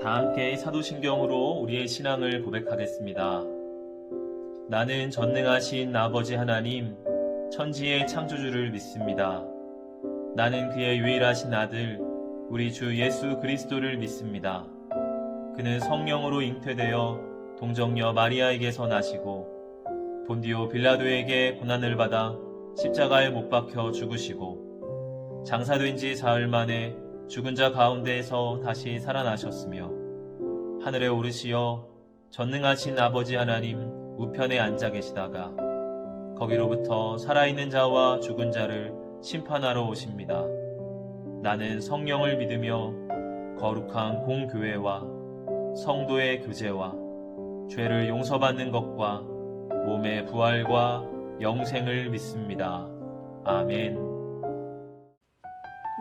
다 함께 사도신경으로 우리의 신앙을 고백하겠습니다. 나는 전능하신 아버지 하나님, 천지의 창조주를 믿습니다. 나는 그의 유일하신 아들, 우리 주 예수 그리스도를 믿습니다. 그는 성령으로 잉태되어 동정녀 마리아에게서 나시고 본디오 빌라도에게 고난을 받아 십자가에 못 박혀 죽으시고 장사된 지 사흘 만에 죽은 자 가운데에서 다시 살아나셨으며 하늘에 오르시어 전능하신 아버지 하나님 우편에 앉아 계시다가 거기로부터 살아있는 자와 죽은 자를 심판하러 오십니다. 나는 성령을 믿으며 거룩한 공교회와 성도의 교제와 죄를 용서받는 것과 몸의 부활과 영생을 믿습니다. 아멘.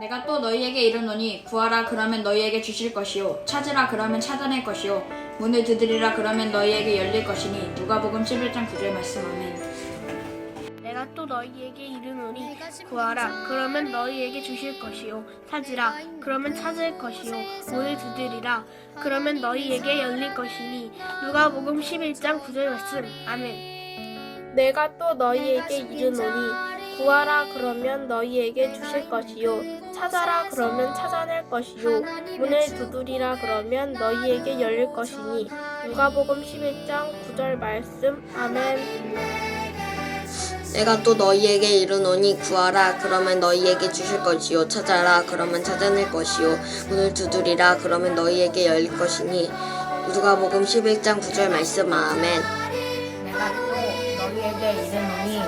내가 또 너희에게 이르노니 구하라 그러면 너희에게 주실 것이요 찾으라 그러면 찾아낼 것이요 문을 두드리라 그러면 너희에게 열릴 것이니 누가복음 11장 9절 말씀. 아멘. 내가 또 너희에게 이르노니 구하라 그러면 너희에게 주실 것이요 찾으라 그러면 찾을 것이요 문을 두드리라 그러면 너희에게 열릴 것이니 누가복음 11장 9절 말씀. 아멘. 내가 또 너희에게 이르노니 구하라 그러면 너희에게 주실 것이요 찾아라 그러면 찾아낼 것이요 문을 두드리라 그러면 너희에게 열릴 것이니 누가복음 11장 9절 말씀. 아멘. 내가 또 너희에게 이르노니 구하라 그러면 너희에게 주실 것이요 찾아라 그러면 찾아낼 것이요 문을 두드리라 그러면 너희에게 열릴 것이니 누가복음 11장 9절 말씀. 아멘. 내가 또 너희에게 이르노니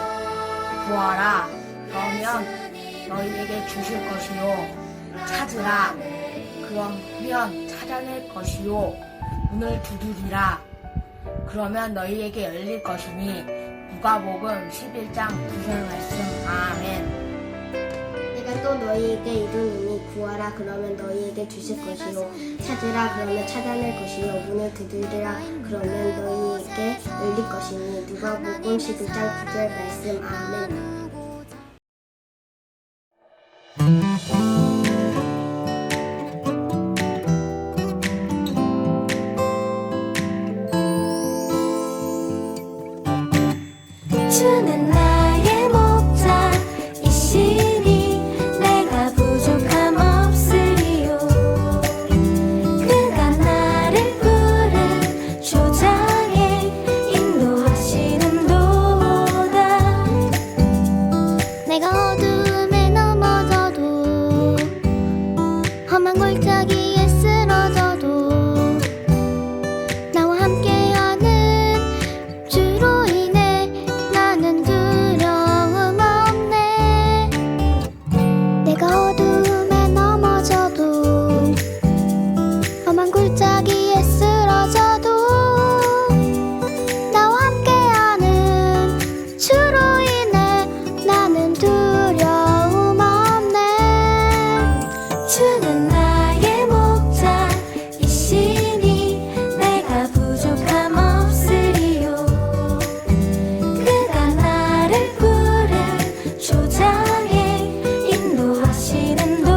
구하라 그러면 너희에게 주실 것이요 찾으라 그러면 찾아낼 것이요 문을 두드리라 그러면 너희에게 열릴 것이니 누가복음 11장 9절 말씀. 아멘. 내가 또 너희에게 이르노니 구하라 그러면 너희에게 주실 것이요 찾으라 그러면 찾아낼 것이요 문을 두드리라 그러면 너희에게 열릴 것이니 누가복음 11장 9절 말씀. 아멘. 주는 나의 목자이시니 내가 부족함 없으리요 그가 나를 푸른 초장에 인도하시는도다 내가 어둠에 넘어져도 험한 골짜기에 쓰러져도 나와 함께하는 주로 인해 나는 두려움 없네 내가 어둠에 넘어져도 험한 골짜기에 쓰러져도 나와 함께하는 주로 인해 나는 두려움 없네 주는 나의 목자이시니 내가 부족함 없으리요 그가 나를 푸른 초장에 인도하시는도다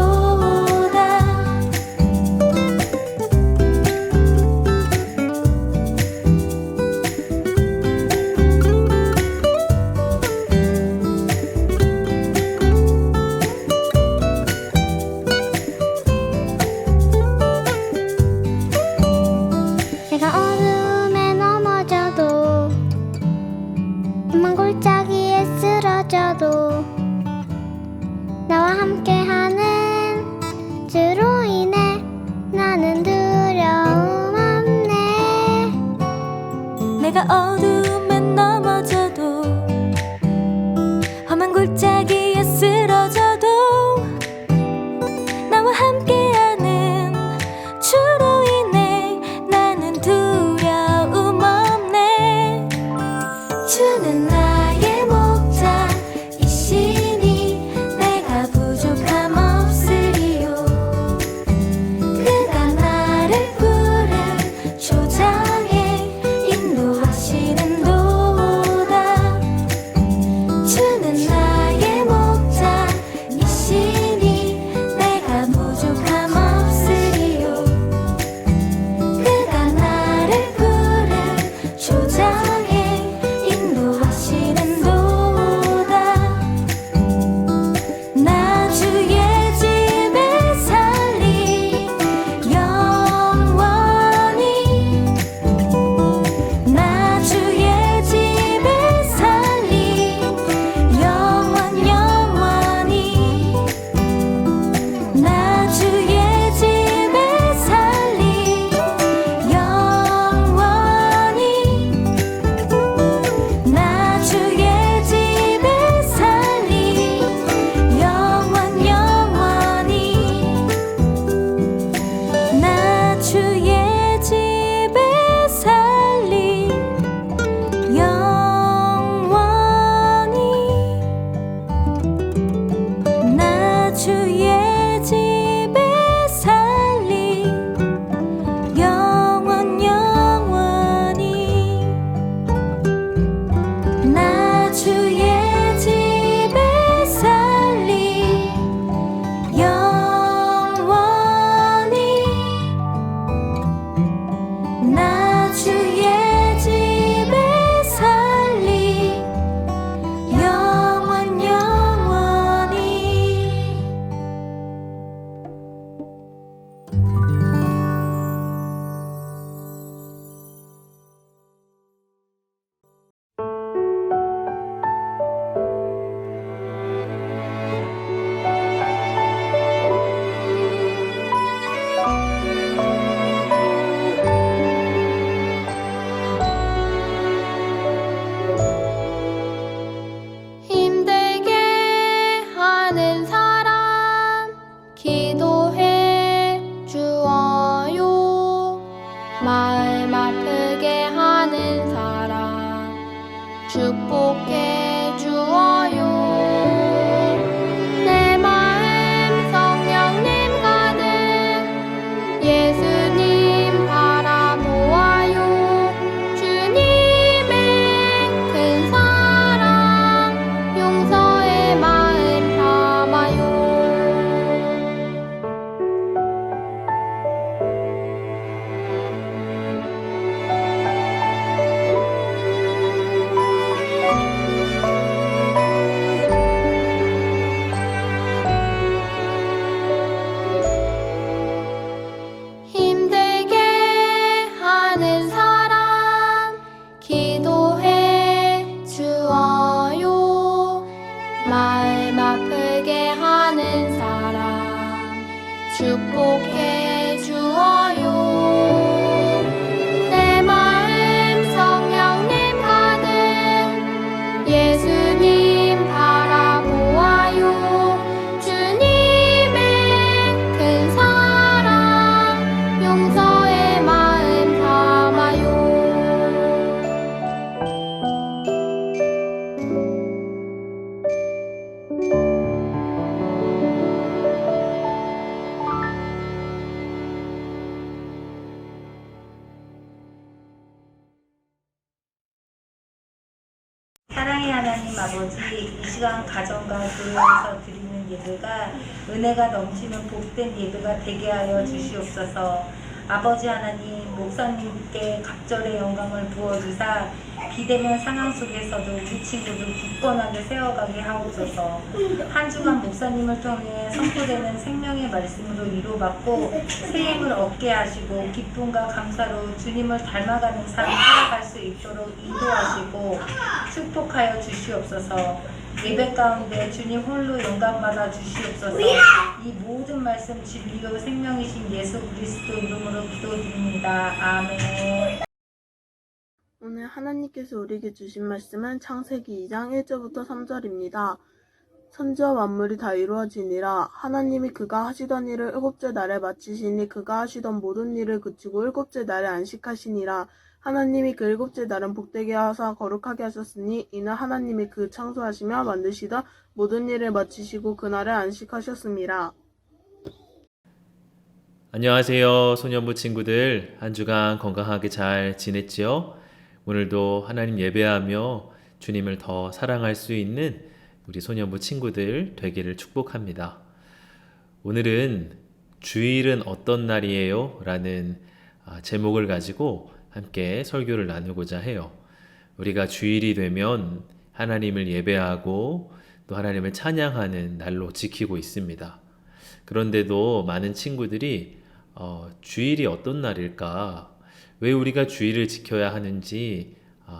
복해 주어요. 내 마음 성령님 가득 예수님 바라보아요. 주님의 큰 사랑 용서의 마음 담아요. 사랑의 하나님 아버지, 이 시간 가정과 교회에서 드리는 예배가 은혜가 넘치는 복된 예배가 되게 하여 주시옵소서. 아버지 하나님, 목사님께 갑절의 영광을 부어주사 비대면 상황 속에서도 우리 친구들 굳건하게 세워가게 하옵소서. 한 주간 목사님을 통해 선포되는 생명의 말씀으로 위로받고 새 힘을 얻게 하시고 기쁨과 감사로 주님을 닮아가는 삶을 살아갈 수 있도록 인도하시고 축복하여 주시옵소서. 예배 가운데 주님 홀로 영광받아 주시옵소서. 이 모든 말씀 진리요 생명이신 예수 그리스도 이름으로 기도드립니다. 아멘. 오늘 하나님께서 우리에게 주신 말씀은 창세기 2장 1절부터 3절입니다. 천지와 만물이 다 이루어지니라. 하나님이 그가 하시던 일을 일곱째 날에 마치시니 그가 하시던 모든 일을 그치고 일곱째 날에 안식하시니라. 하나님이 그 일곱째 날은 복되게 하사 거룩하게 하셨으니 이는 하나님이 그 창조하시며 만드시던 모든 일을 마치시고 그날에 안식하셨습니다. 안녕하세요, 소년부 친구들. 한 주간 건강하게 잘 지냈지요? 오늘도 하나님 예배하며 주님을 더 사랑할 수 있는 우리 소년부 친구들 되기를 축복합니다. 오늘은 주일은 어떤 날이에요? 라는 제목을 가지고 함께 설교를 나누고자 해요. 우리가 주일이 되면 하나님을 예배하고 또 하나님을 찬양하는 날로 지키고 있습니다. 그런데도 많은 친구들이 주일이 어떤 날일까? 왜 우리가 주일을 지켜야 하는지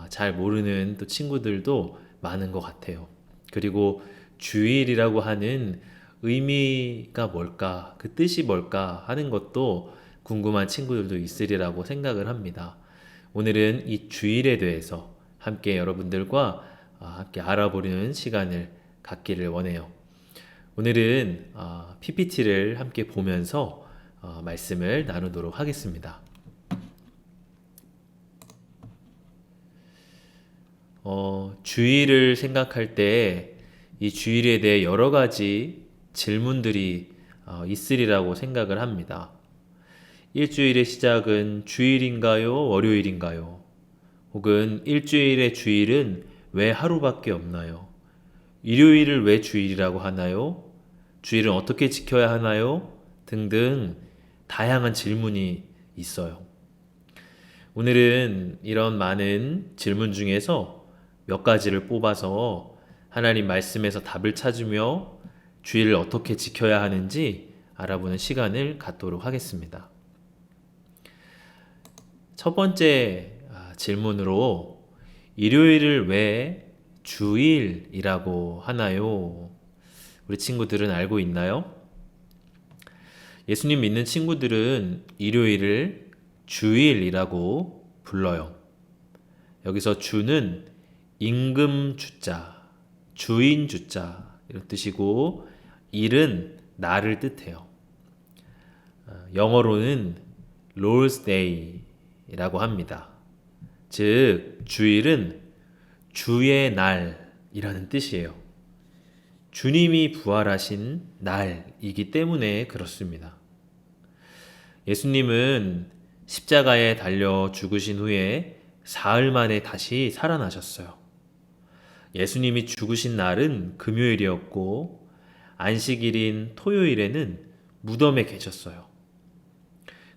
잘 모르는 또 친구들도 많은 것 같아요. 그리고 주일이라고 하는 의미가 뭘까? 그 뜻이 뭘까? 하는 것도 궁금한 친구들도 있으리라고 생각을 합니다. 오늘은 이 주일에 대해서 함께 여러분들과 함께 알아보는 시간을 갖기를 원해요. 오늘은 PPT를 함께 보면서 말씀을 나누도록 하겠습니다. 주일을 생각할 때 이 주일에 대해 여러 가지 질문들이 있으리라고 생각을 합니다. 일주일의 시작은 주일인가요? 월요일인가요? 혹은 일주일의 주일은 왜 하루밖에 없나요? 일요일을 왜 주일이라고 하나요? 주일은 어떻게 지켜야 하나요? 등등 다양한 질문이 있어요. 오늘은 이런 많은 질문 중에서 몇 가지를 뽑아서 하나님 말씀에서 답을 찾으며 주일을 어떻게 지켜야 하는지 알아보는 시간을 갖도록 하겠습니다. 첫 번째 질문으로 일요일을 왜 주일이라고 하나요? 우리 친구들은 알고 있나요? 예수님 믿는 친구들은 일요일을 주일이라고 불러요. 여기서 주는 임금 주자, 주인 주자 이런 뜻이고 일은 날을 뜻해요. 영어로는 Lord's Day라고 합니다. 즉 주일은 주의 날이라는 뜻이에요. 주님이 부활하신 날이기 때문에 그렇습니다. 예수님은 십자가에 달려 죽으신 후에 사흘 만에 다시 살아나셨어요. 예수님이 죽으신 날은 금요일이었고 안식일인 토요일에는 무덤에 계셨어요.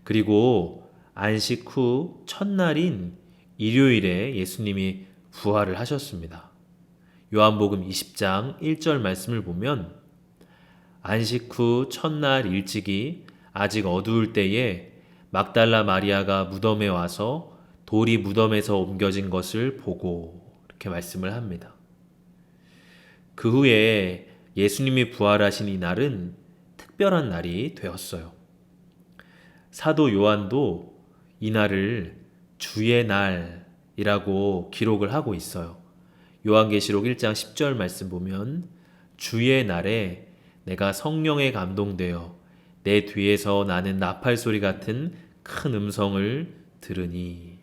그리고 안식 후 첫날인 일요일에 예수님이 부활을 하셨습니다. 요한복음 20장 1절 말씀을 보면 안식 후 첫날 일찍이 아직 어두울 때에 막달라 마리아가 무덤에 와서 돌이 무덤에서 옮겨진 것을 보고 이렇게 말씀을 합니다. 그 후에 예수님이 부활하신 이 날은 특별한 날이 되었어요. 사도 요한도 이날을 주의 날이라고 기록을 하고 있어요. 요한계시록 1장 10절 말씀 보면 주의 날에 내가 성령에 감동되어 내 뒤에서 나는 나팔 소리 같은 큰 음성을 들으니.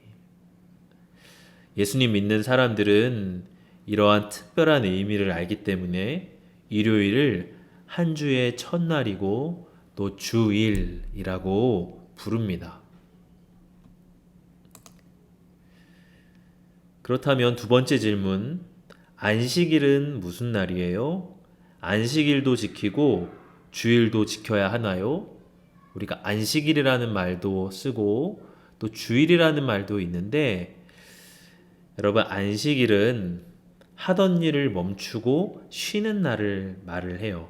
예수님 믿는 사람들은 이러한 특별한 의미를 알기 때문에 일요일을 한 주의 첫날이고 또 주일이라고 부릅니다. 그렇다면 두 번째 질문, 안식일은 무슨 날이에요? 안식일도 지키고 주일도 지켜야 하나요? 우리가 안식일이라는 말도 쓰고 또 주일이라는 말도 있는데, 여러분, 안식일은 하던 일을 멈추고 쉬는 날을 말을 해요.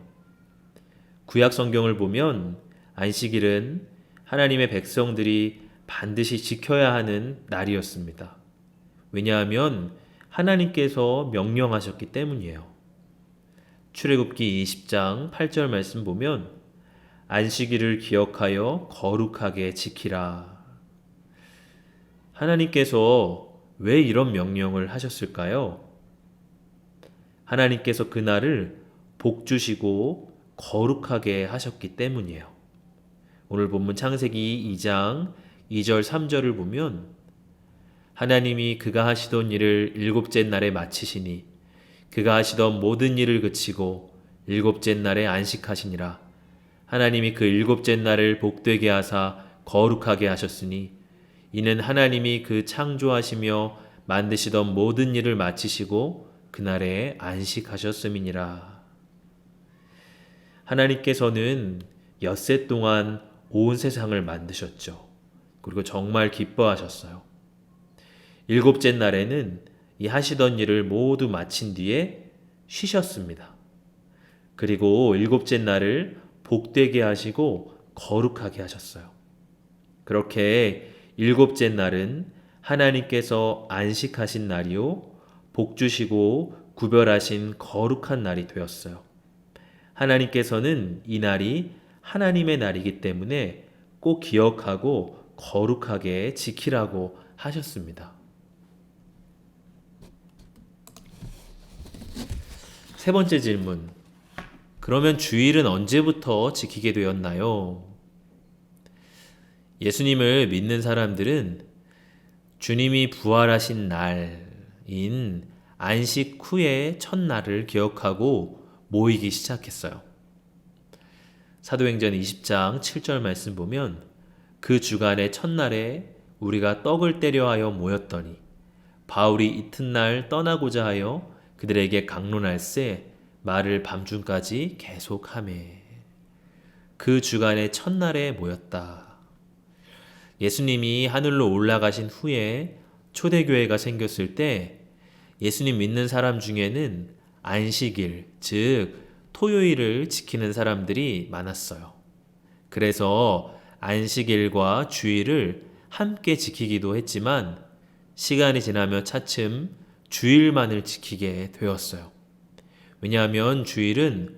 구약 성경을 보면 안식일은 하나님의 백성들이 반드시 지켜야 하는 날이었습니다. 왜냐하면 하나님께서 명령하셨기 때문이에요. 출애굽기 20장 8절 말씀 보면 안식일을 기억하여 거룩하게 지키라. 하나님께서 왜 이런 명령을 하셨을까요? 하나님께서 그날을 복 주시고 거룩하게 하셨기 때문이에요. 오늘 본문 창세기 2장 2절 3절을 보면 하나님이 그가 하시던 일을 일곱째 날에 마치시니 그가 하시던 모든 일을 그치고 일곱째 날에 안식하시니라. 하나님이 그 일곱째 날을 복되게 하사 거룩하게 하셨으니 이는 하나님이 그 창조하시며 만드시던 모든 일을 마치시고 그날에 안식하셨음이니라. 하나님께서는 엿새 동안 온 세상을 만드셨죠. 그리고 정말 기뻐하셨어요. 일곱째 날에는 이 하시던 일을 모두 마친 뒤에 쉬셨습니다. 그리고 일곱째 날을 복되게 하시고 거룩하게 하셨어요. 그렇게 일곱째 날은 하나님께서 안식하신 날이요 복 주시고 구별하신 거룩한 날이 되었어요. 하나님께서는 이 날이 하나님의 날이기 때문에 꼭 기억하고 거룩하게 지키라고 하셨습니다. 세 번째 질문. 그러면 주일은 언제부터 지키게 되었나요? 예수님을 믿는 사람들은 주님이 부활하신 날인 안식 후의 첫날을 기억하고 모이기 시작했어요. 사도행전 20장 7절 말씀 보면 그 주간의 첫날에 우리가 떡을 떼려 하여 모였더니 바울이 이튿날 떠나고자 하여 그들에게 강론할세 말을 밤중까지 계속하매. 그 주간의 첫날에 모였다. 예수님이 하늘로 올라가신 후에 초대교회가 생겼을 때 예수님 믿는 사람 중에는 안식일, 즉 토요일을 지키는 사람들이 많았어요. 그래서 안식일과 주일을 함께 지키기도 했지만 시간이 지나며 차츰 주일만을 지키게 되었어요. 왜냐하면 주일은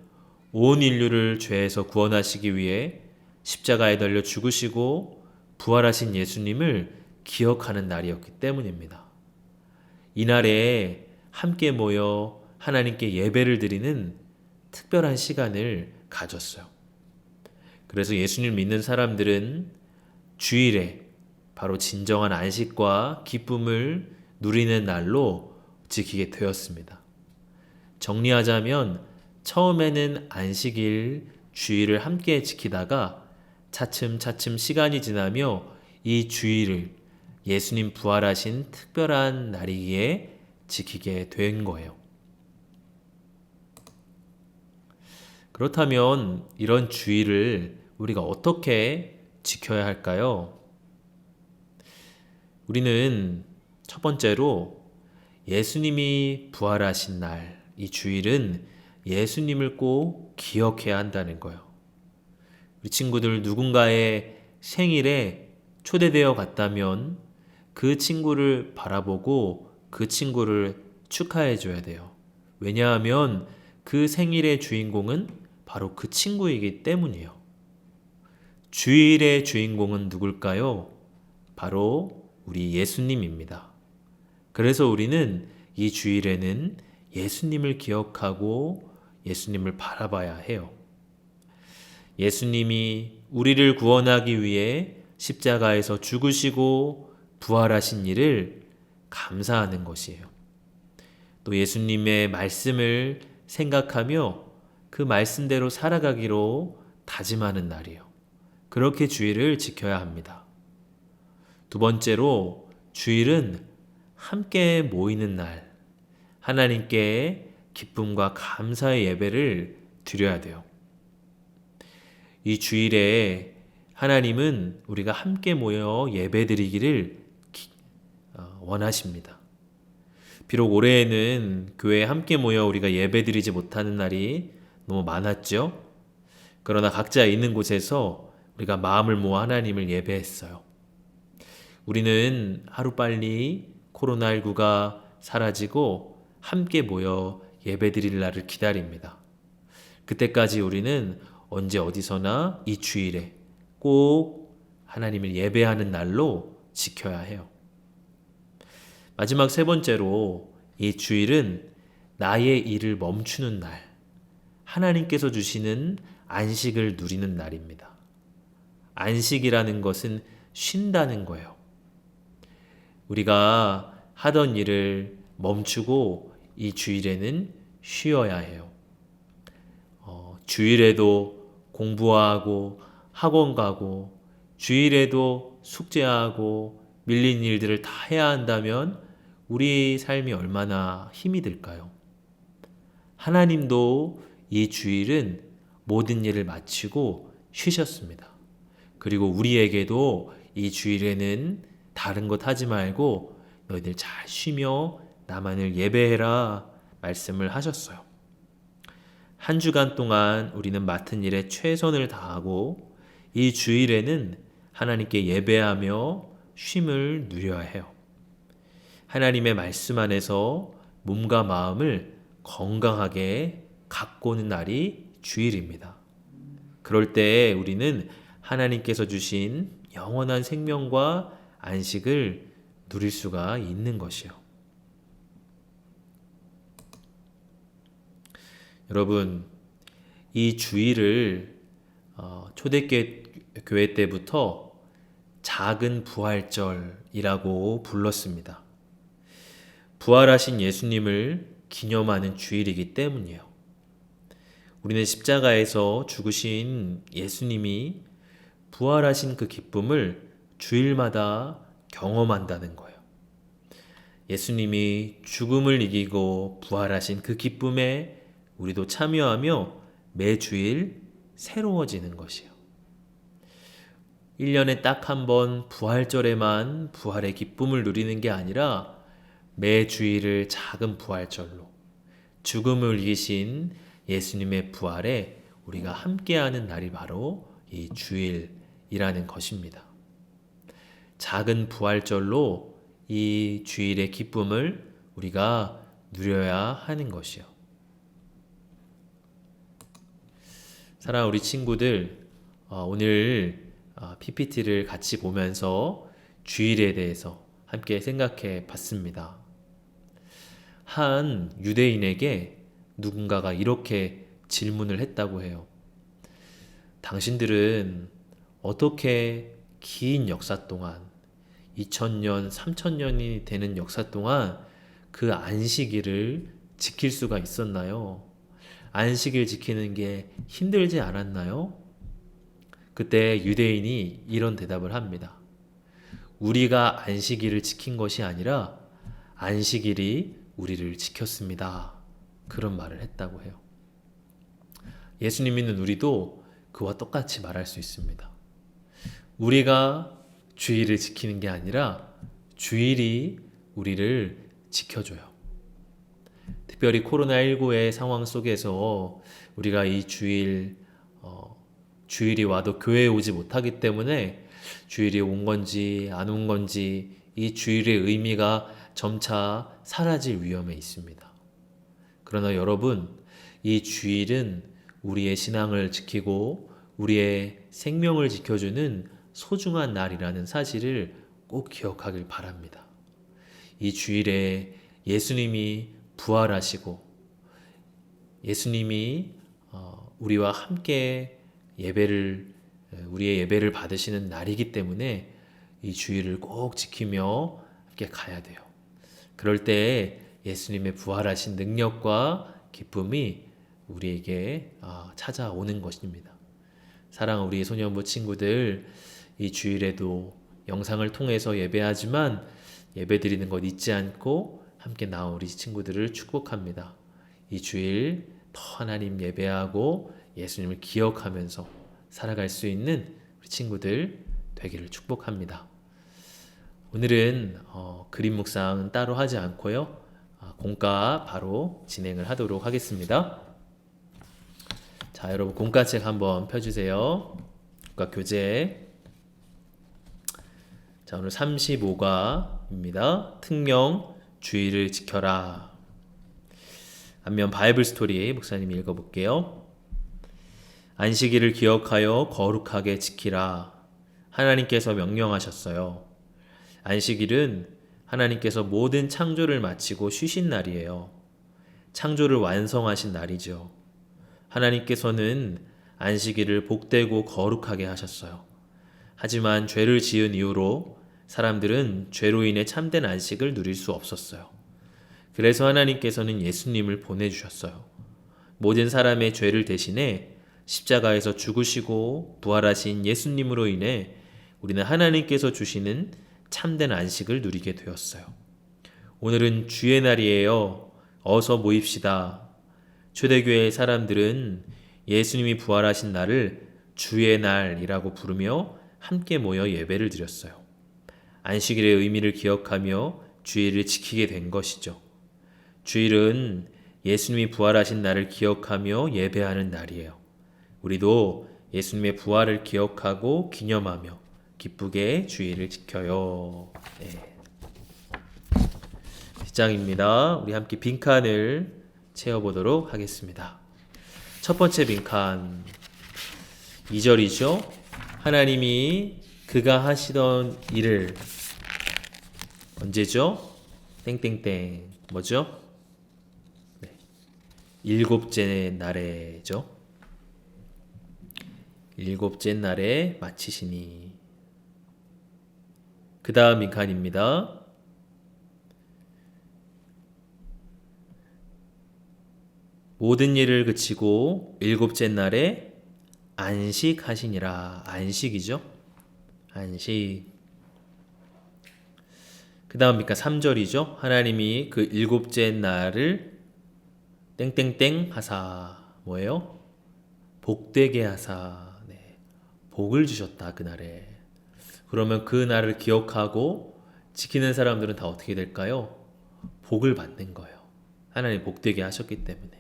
온 인류를 죄에서 구원하시기 위해 십자가에 달려 죽으시고 부활하신 예수님을 기억하는 날이었기 때문입니다. 이날에 함께 모여 하나님께 예배를 드리는 특별한 시간을 가졌어요. 그래서 예수님 믿는 사람들은 주일에 바로 진정한 안식과 기쁨을 누리는 날로 지키게 되었습니다. 정리하자면 처음에는 안식일, 주일을 함께 지키다가 차츰 시간이 지나며 이 주일을 예수님 부활하신 특별한 날이기에 지키게 된 거예요. 그렇다면 이런 주일을 우리가 어떻게 지켜야 할까요? 우리는 첫 번째로 예수님이 부활하신 날, 이 주일은 예수님을 꼭 기억해야 한다는 거예요. 우리 친구들 누군가의 생일에 초대되어 갔다면 그 친구를 바라보고 그 친구를 축하해 줘야 돼요. 왜냐하면 그 생일의 주인공은 바로 그 친구이기 때문이에요. 주일의 주인공은 누굴까요? 바로 우리 예수님입니다. 그래서 우리는 이 주일에는 예수님을 기억하고 예수님을 바라봐야 해요. 예수님이 우리를 구원하기 위해 십자가에서 죽으시고 부활하신 일을 감사하는 것이에요. 또 예수님의 말씀을 생각하며 그 말씀대로 살아가기로 다짐하는 날이에요. 그렇게 주일을 지켜야 합니다. 두 번째로 주일은 함께 모이는 날, 하나님께 기쁨과 감사의 예배를 드려야 돼요. 이 주일에 하나님은 우리가 함께 모여 예배드리기를 원하십니다. 비록 올해에는 교회에 함께 모여 우리가 예배드리지 못하는 날이 너무 많았죠. 그러나 각자 있는 곳에서 우리가 마음을 모아 하나님을 예배했어요. 우리는 하루빨리 코로나19가 사라지고 함께 모여 예배드릴 날을 기다립니다. 그때까지 우리는 언제 어디서나 이 주일에 꼭 하나님을 예배하는 날로 지켜야 해요. 마지막 세 번째로 이 주일은 나의 일을 멈추는 날, 하나님께서 주시는 안식을 누리는 날입니다. 안식이라는 것은 쉰다는 거예요. 우리가 하던 일을 멈추고 이 주일에는 쉬어야 해요. 주일에도 공부하고 학원 가고 주일에도 숙제하고 밀린 일들을 다 해야 한다면 우리 삶이 얼마나 힘이 들까요? 하나님도 이 주일은 모든 일을 마치고 쉬셨습니다. 그리고 우리에게도 이 주일에는 다른 것 하지 말고 너희들 잘 쉬며 나만을 예배해라 말씀을 하셨어요. 한 주간 동안 우리는 맡은 일에 최선을 다하고 이 주일에는 하나님께 예배하며 쉼을 누려야 해요. 하나님의 말씀 안에서 몸과 마음을 건강하게 가꾸는 날이 주일입니다. 그럴 때 우리는 하나님께서 주신 영원한 생명과 안식을 누릴 수가 있는 것이요. 여러분, 이 주일을 초대교회 때부터 작은 부활절이라고 불렀습니다. 부활하신 예수님을 기념하는 주일이기 때문이에요. 우리는 십자가에서 죽으신 예수님이 부활하신 그 기쁨을 주일마다 경험한다는 거예요. 예수님이 죽음을 이기고 부활하신 그 기쁨에 우리도 참여하며 매주일 새로워지는 것이에요. 1년에 딱 한 번 부활절에만 부활의 기쁨을 누리는 게 아니라 매주일을 작은 부활절로 죽음을 이기신 예수님의 부활에 우리가 함께하는 날이 바로 이 주일이라는 것입니다. 작은 부활절로 이 주일의 기쁨을 우리가 누려야 하는 것이요. 사랑하는 우리 친구들, 오늘 PPT를 같이 보면서 주일에 대해서 함께 생각해 봤습니다. 한 유대인에게 누군가가 이렇게 질문을 했다고 해요. 당신들은 어떻게 긴 역사 동안 2000년, 3000년이 되는 역사 동안 그 안식일을 지킬 수가 있었나요? 안식일 지키는 게 힘들지 않았나요? 그때 유대인이 이런 대답을 합니다. 우리가 안식일을 지킨 것이 아니라 안식일이 우리를 지켰습니다. 그런 말을 했다고 해요. 예수님 믿는 우리도 그와 똑같이 말할 수 있습니다. 우리가 주일을 지키는 게 아니라 주일이 우리를 지켜줘요. 특별히 코로나19의 상황 속에서 우리가 이 주일이 와도 교회에 오지 못하기 때문에 주일이 온 건지 안 온 건지 이 주일의 의미가 점차 사라질 위험에 있습니다. 그러나 여러분, 이 주일은 우리의 신앙을 지키고 우리의 생명을 지켜주는 소중한 날이라는 사실을 꼭 기억하길 바랍니다. 이 주일에 예수님이 부활하시고 예수님이 우리와 함께 우리의 예배를 받으시는 날이기 때문에 이 주일을 꼭 지키며 함께 가야 돼요. 그럴 때 예수님의 부활하신 능력과 기쁨이 우리에게 찾아오는 것입니다. 사랑하는 우리 소년부 친구들, 이 주일에도 영상을 통해서 예배하지만 예배드리는 것 잊지 않고 함께 나온 우리 친구들을 축복합니다. 이 주일 더 하나님 예배하고 예수님을 기억하면서 살아갈 수 있는 우리 친구들 되기를 축복합니다. 오늘은 그림 묵상은 따로 하지 않고요. 공과 바로 진행을 하도록 하겠습니다. 자, 여러분 공과책 한번 펴주세요. 공과 교재. 자, 오늘 35과입니다. 특명 주의를 지켜라. 안면 바이블 스토리 목사님이 읽어볼게요. 안식일을 기억하여 거룩하게 지키라. 하나님께서 명령하셨어요. 안식일은 하나님께서 모든 창조를 마치고 쉬신 날이에요. 창조를 완성하신 날이죠. 하나님께서는 안식일을 복되고 거룩하게 하셨어요. 하지만 죄를 지은 이후로 사람들은 죄로 인해 참된 안식을 누릴 수 없었어요. 그래서 하나님께서는 예수님을 보내주셨어요. 모든 사람의 죄를 대신해 십자가에서 죽으시고 부활하신 예수님으로 인해 우리는 하나님께서 주시는 참된 안식을 누리게 되었어요. 오늘은 주의 날이에요. 어서 모입시다. 초대교회의 사람들은 예수님이 부활하신 날을 주의 날이라고 부르며 함께 모여 예배를 드렸어요. 안식일의 의미를 기억하며 주일을 지키게 된 것이죠. 주일은 예수님이 부활하신 날을 기억하며 예배하는 날이에요. 우리도 예수님의 부활을 기억하고 기념하며 기쁘게 주일을 지켜요. 네. 뒷장입니다. 우리 함께 빈칸을 채워보도록 하겠습니다. 첫 번째 빈칸 2절이죠. 하나님이 그가 하시던 일을 언제죠? 땡땡땡 뭐죠? 네. 일곱째 날에죠. 일곱째 날에 마치시니. 그 다음 빈칸입니다. 모든 일을 그치고 일곱째 날에 안식하시니라. 안식이죠. 안식. 그 다음 빈칸 3절이죠. 하나님이 그 일곱째 날을 땡땡땡 하사. 뭐예요? 복되게 하사. 네. 복을 주셨다. 그날에. 그러면 그 날을 기억하고 지키는 사람들은 다 어떻게 될까요? 복을 받는 거예요. 하나님 복되게 하셨기 때문에.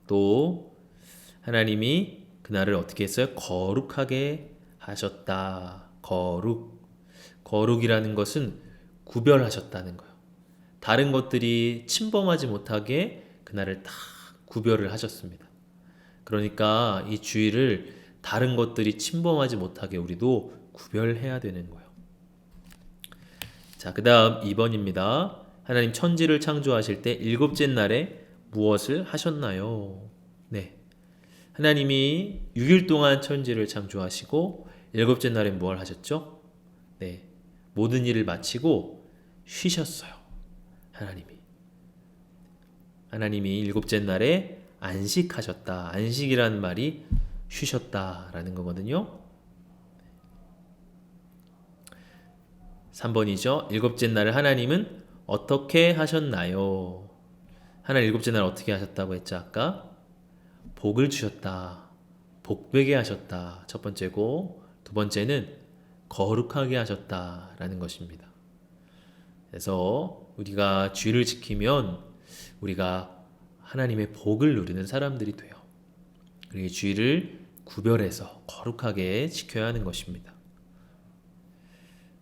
또 하나님이 그날을 어떻게 했어요? 거룩하게 하셨다. 거룩이라는 것은 구별하셨다는 거예요. 다른 것들이 침범하지 못하게 그날을 다 구별을 하셨습니다. 그러니까 이 주일을 다른 것들이 침범하지 못하게 우리도 구별해야 되는 거예요. 자, 그 다음 2번입니다. 하나님 천지를 창조하실 때 일곱째 날에 무엇을 하셨나요? 네. 하나님이 6일 동안 천지를 창조하시고 일곱째 날에 뭘 하셨죠? 네. 모든 일을 마치고 쉬셨어요. 하나님이 일곱째 날에 안식하셨다. 안식이라는 말이 쉬셨다라는 거거든요. 3번이죠. 일곱째 날을 하나님은 어떻게 하셨나요? 하나님 일곱째 날 어떻게 하셨다고 했죠? 아까 복을 주셨다. 복되게 하셨다. 첫 번째고 두 번째는 거룩하게 하셨다라는 것입니다. 그래서 우리가 주일을 지키면 우리가 하나님의 복을 누리는 사람들이 돼요. 그리고 주일을 구별해서 거룩하게 지켜야 하는 것입니다.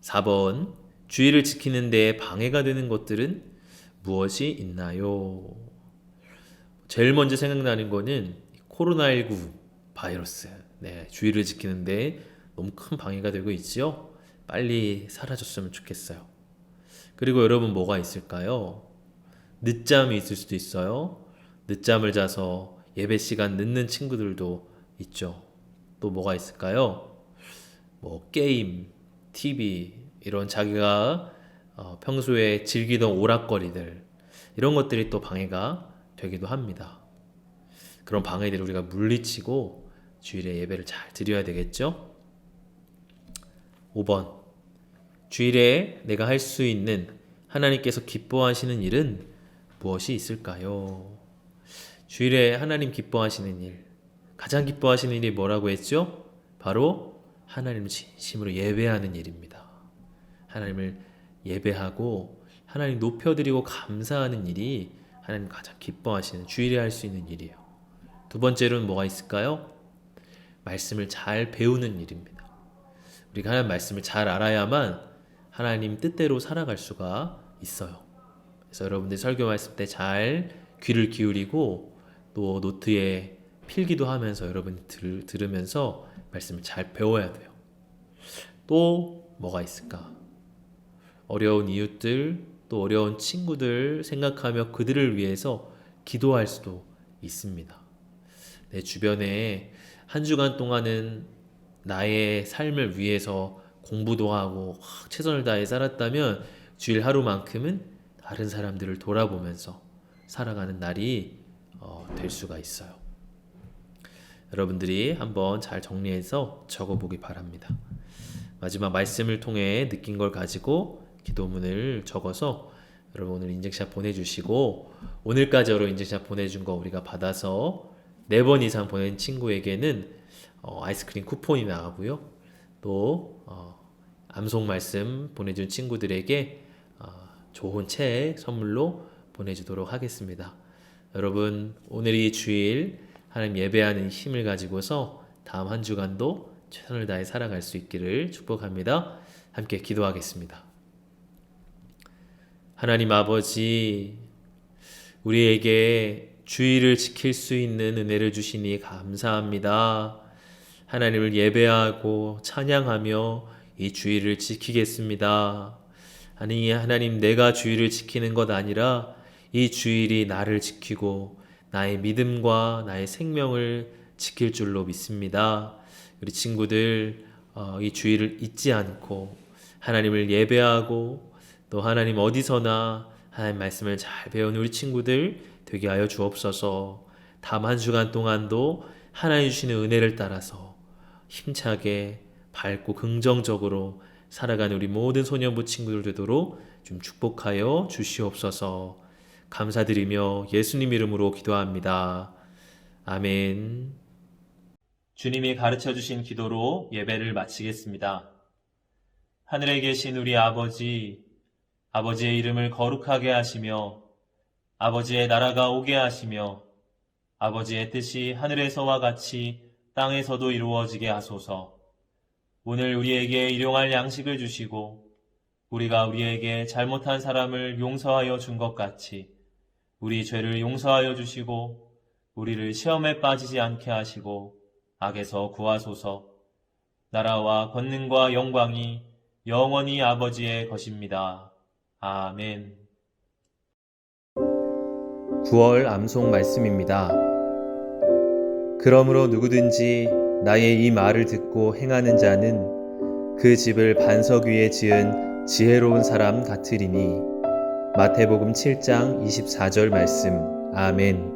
4번 주일을 지키는 데 방해가 되는 것들은 무엇이 있나요? 제일 먼저 생각나는 거는 코로나19 바이러스. 네, 주의를 지키는데 너무 큰 방해가 되고 있지요. 빨리 사라졌으면 좋겠어요. 그리고 여러분 뭐가 있을까요? 늦잠이 있을 수도 있어요. 늦잠을 자서 예배 시간 늦는 친구들도 있죠. 또 뭐가 있을까요? 뭐 게임, TV 이런 자기가 평소에 즐기던 오락거리들 이런 것들이 또 방해가 되기도 합니다. 그런 방해들을 우리가 물리치고 주일에 예배를 잘 드려야 되겠죠? 5번 주일에 내가 할 수 있는 하나님께서 기뻐하시는 일은 무엇이 있을까요? 주일에 하나님 기뻐하시는 일, 가장 기뻐하시는 일이 뭐라고 했죠? 바로 하나님을 진심으로 예배하는 일입니다. 하나님을 예배하고 하나님 높여드리고 감사하는 일이 하나님 가장 기뻐하시는 주일에 할 수 있는 일이에요. 두 번째로는 뭐가 있을까요? 말씀을 잘 배우는 일입니다. 우리가 하나님 말씀을 잘 알아야만 하나님 뜻대로 살아갈 수가 있어요. 그래서 여러분들 설교 말씀 때 잘 귀를 기울이고 또 노트에 필기도 하면서 여러분이 들으면서 말씀을 잘 배워야 돼요. 또 뭐가 있을까? 어려운 이웃들, 또 어려운 친구들 생각하며 그들을 위해서 기도할 수도 있습니다. 내 주변에 한 주간 동안은 나의 삶을 위해서 공부도 하고 최선을 다해 살았다면 주일 하루만큼은 다른 사람들을 돌아보면서 살아가는 날이 될 수가 있어요. 여러분들이 한번 잘 정리해서 적어보기 바랍니다. 마지막 말씀을 통해 느낀 걸 가지고 기도문을 적어서 여러분 오늘 인증샷 보내주시고 오늘까지로 인증샷 보내준 거 우리가 받아서 4번 이상 보낸 친구에게는 아이스크림 쿠폰이 나가고요. 또 암송 말씀 보내준 친구들에게 좋은 책 선물로 보내주도록 하겠습니다. 여러분 오늘이 주일 하나님 예배하는 힘을 가지고서 다음 한 주간도 최선을 다해 살아갈 수 있기를 축복합니다. 함께 기도하겠습니다. 하나님 아버지, 우리에게 주일을 지킬 수 있는 은혜를 주시니 감사합니다. 하나님을 예배하고 찬양하며 이 주일을 지키겠습니다. 아니 하나님, 내가 주일을 지키는 것 아니라 이 주일이 나를 지키고 나의 믿음과 나의 생명을 지킬 줄로 믿습니다. 우리 친구들 이 주일을 잊지 않고 하나님을 예배하고 또 하나님 어디서나 하나님 말씀을 잘 배우는 우리 친구들 되게 하여 주옵소서. 다음 한 주간 동안도 하나님 주시는 은혜를 따라서 힘차게 밝고 긍정적으로 살아가는 우리 모든 소년부 친구들 되도록 좀 축복하여 주시옵소서. 감사드리며 예수님 이름으로 기도합니다. 아멘. 주님이 가르쳐주신 기도로 예배를 마치겠습니다. 하늘에 계신 우리 아버지, 아버지의 이름을 거룩하게 하시며 아버지의 나라가 오게 하시며 아버지의 뜻이 하늘에서와 같이 땅에서도 이루어지게 하소서. 오늘 우리에게 일용할 양식을 주시고 우리가 우리에게 잘못한 사람을 용서하여 준 것 같이 우리 죄를 용서하여 주시고 우리를 시험에 빠지지 않게 하시고 악에서 구하소서. 나라와 권능과 영광이 영원히 아버지의 것입니다. 아멘. 9월 암송 말씀입니다. 그러므로 누구든지 나의 이 말을 듣고 행하는 자는 그 집을 반석 위에 지은 지혜로운 사람 같으리니. 마태복음 7장 24절 말씀. 아멘.